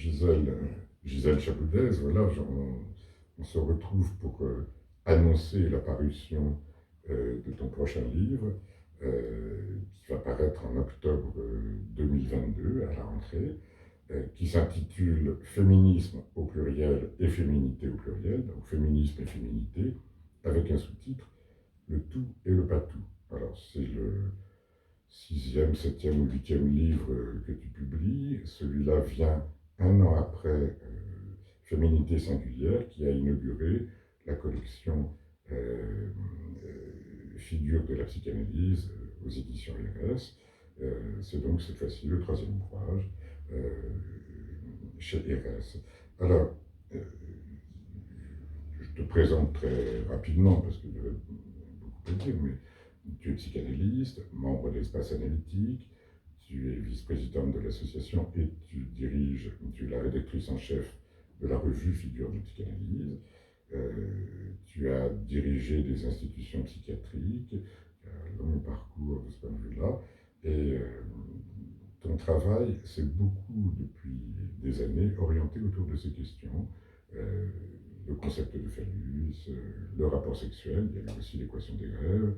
Gisèle Chaboudez, voilà, on se retrouve pour annoncer la parution de ton prochain livre, qui va paraître en octobre 2022, à la rentrée, qui s'intitule Féminisme au pluriel et féminité au pluriel, donc féminisme et féminité, avec un sous-titre, Le tout et le pas tout. Alors, c'est le sixième, septième ou huitième livre que tu publies. Celui-là vient un an après Féminité singulière, qui a inauguré la collection Figures de la psychanalyse aux éditions RS. C'est donc cette fois-ci le troisième ouvrage chez RS. Alors, je te présente très rapidement, parce qu'il y a beaucoup à dire, mais tu es psychanalyste, membre de l'Espace Analytique, tu es vice-présidente de l'association et tu es la rédactrice en chef de la revue Figures de psychanalyse. Tu as dirigé des institutions psychiatriques, un long parcours de ce point de vue-là, et ton travail s'est beaucoup, depuis des années, orienté autour de ces questions. Le concept de phallus, le rapport sexuel, il y a aussi l'équation des rêves,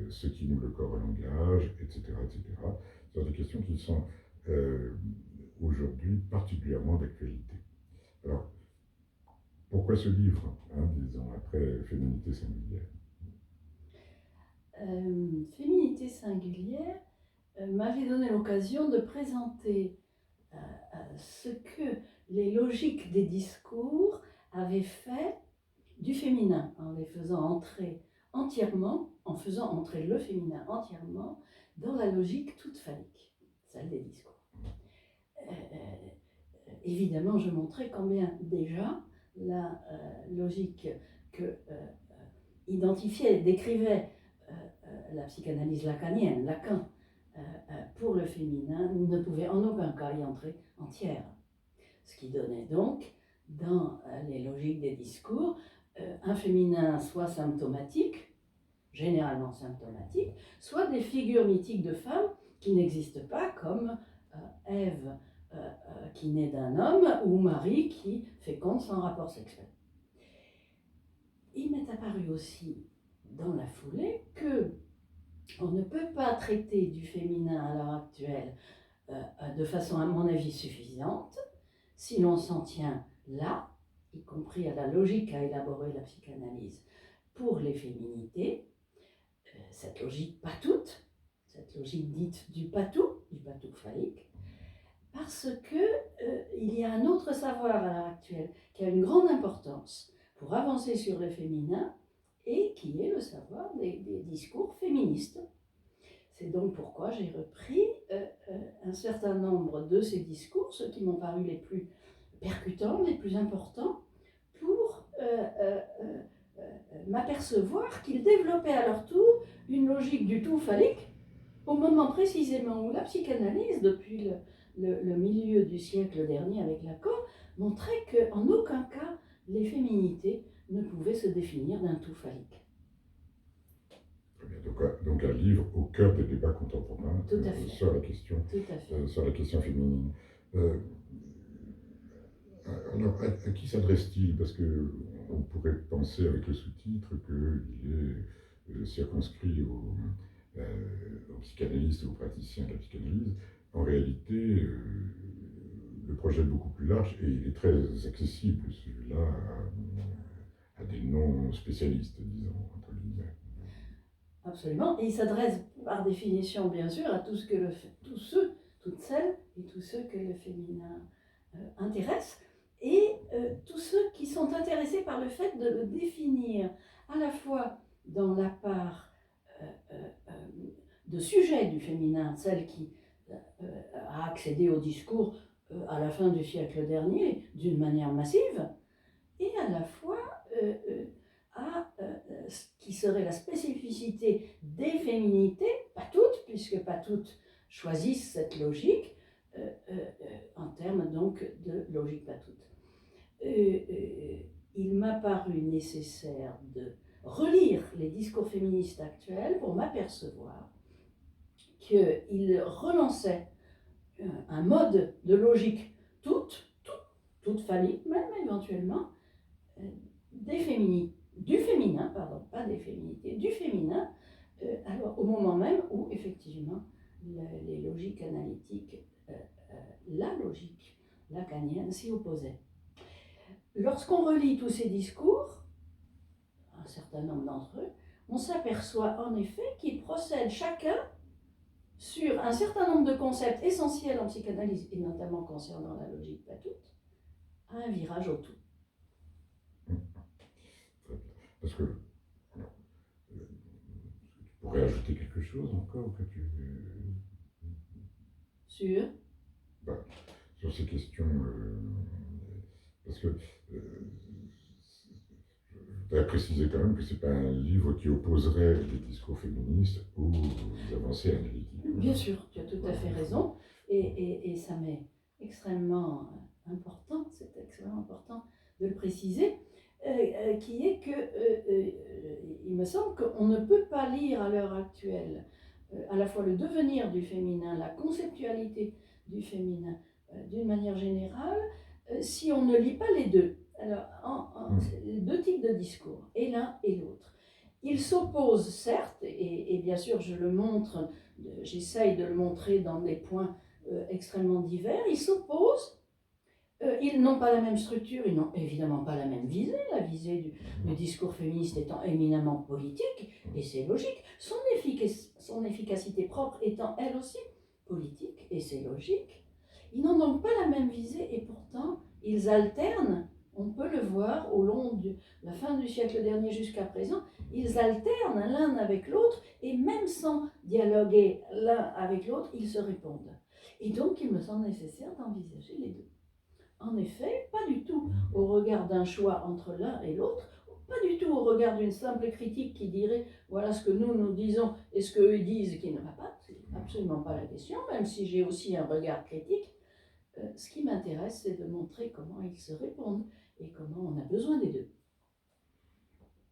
ce qui noue le corps au langage, etc. etc. Ce sont des questions qui sont aujourd'hui particulièrement d'actualité. Alors, pourquoi ce livre, 10 ans après Féminité singulière? Féminité singulière m'avait donné l'occasion de présenter ce que les logiques des discours avaient fait du féminin, en les faisant entrer entièrement, en faisant entrer le féminin entièrement dans la logique toute phallique, celle des discours. Évidemment, je montrais combien déjà la logique que identifiait, décrivait la psychanalyse lacanienne, Lacan, pour le féminin, ne pouvait en aucun cas y entrer entière. Ce qui donnait donc, dans les logiques des discours, un féminin soit symptomatique, généralement symptomatique, soit des figures mythiques de femmes qui n'existent pas, comme Ève qui naît d'un homme, ou Marie qui féconde sans rapport sexuel. Il m'est apparu aussi, dans la foulée, que on ne peut pas traiter du féminin à l'heure actuelle de façon, à mon avis, suffisante, si l'on s'en tient là, y compris à la logique qu'a élaborée la psychanalyse pour les féminités, cette logique pas toute, cette logique dite du patou phallique, parce qu'il y a un autre savoir à l'heure actuelle qui a une grande importance pour avancer sur le féminin, et qui est le savoir des discours féministes. C'est donc pourquoi j'ai repris un certain nombre de ces discours, ceux qui m'ont paru les plus percutants, les plus importants, pour m'apercevoir qu'ils développaient à leur tour une logique du tout phallique, au moment précisément où la psychanalyse, depuis le milieu du siècle dernier avec Lacan, montrait qu'en aucun cas les féminités ne pouvaient se définir d'un tout phallique. Donc un livre au cœur des débats contemporains sur la question féminine. Alors, à qui s'adresse-t-il? Parce qu'on pourrait penser avec le sous-titre qu'il est circonscrit aux psychanalystes et aux praticiens de la psychanalyse. En réalité, le projet est beaucoup plus large et il est très accessible, celui-là, à des non-spécialistes, disons, entre guillemets. Absolument, et il s'adresse par définition, bien sûr, à tous ceux, toutes celles et tous ceux que le féminin intéresse, et tous ceux qui sont intéressés par le fait de le définir à la fois dans la part de sujet du féminin, celle qui a accédé au discours à la fin du siècle dernier d'une manière massive, et à la fois à ce qui serait la spécificité des féminités, pas toutes, puisque pas toutes choisissent cette logique, en termes donc de logique pas toute. Il m'a paru nécessaire de relire les discours féministes actuels pour m'apercevoir qu'ils relançaient un mode de logique toute, toute fallible même éventuellement, du féminin, pardon, pas des féminités, du féminin, alors au moment même où effectivement les logiques analytiques, la logique lacanienne s'y opposait. Lorsqu'on relit tous ces discours, un certain nombre d'entre eux, on s'aperçoit en effet qu'ils procèdent chacun sur un certain nombre de concepts essentiels en psychanalyse, et notamment concernant la logique pas toute, à un virage au tout. Parce que tu pourrais ajouter quelque chose encore que tu... Sur Bah, sur ces questions, parce que je voudrais préciser quand même que ce n'est pas un livre qui opposerait les discours féministes aux avancées analytiques. Bien sûr, tu as tout à fait raison, et ça m'est extrêmement important, c'est extrêmement important de le préciser, qui est que il me semble qu'on ne peut pas lire à l'heure actuelle à la fois le devenir du féminin, la conceptualité du féminin d'une manière générale, si on ne lit pas les deux. Alors, les deux types de discours, et l'un et l'autre. Ils s'opposent certes, et bien sûr je le montre, j'essaye de le montrer dans des points extrêmement divers, ils s'opposent, ils n'ont pas la même structure, ils n'ont évidemment pas la même visée, la visée du discours féministe étant éminemment politique, et c'est logique, son efficacité propre étant elle aussi politique, et c'est logique. Ils n'ont donc pas la même visée, et pourtant ils alternent, on peut le voir au long de la fin du siècle dernier jusqu'à présent, ils alternent l'un avec l'autre, et même sans dialoguer l'un avec l'autre, ils se répondent. Et donc il me semble nécessaire d'envisager les deux. En effet, pas du tout au regard d'un choix entre l'un et l'autre, pas du tout au regard d'une simple critique qui dirait voilà ce que nous disons et ce qu'eux disent qui ne va pas, c'est absolument pas la question, même si j'ai aussi un regard critique. Ce qui m'intéresse, c'est de montrer comment ils se répondent et comment on a besoin des deux.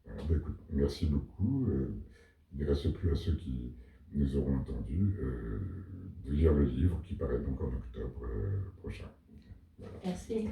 Bah, écoute, merci beaucoup. Il ne reste plus à ceux qui nous auront entendus de lire le livre qui paraît donc en octobre prochain. Voilà. Merci.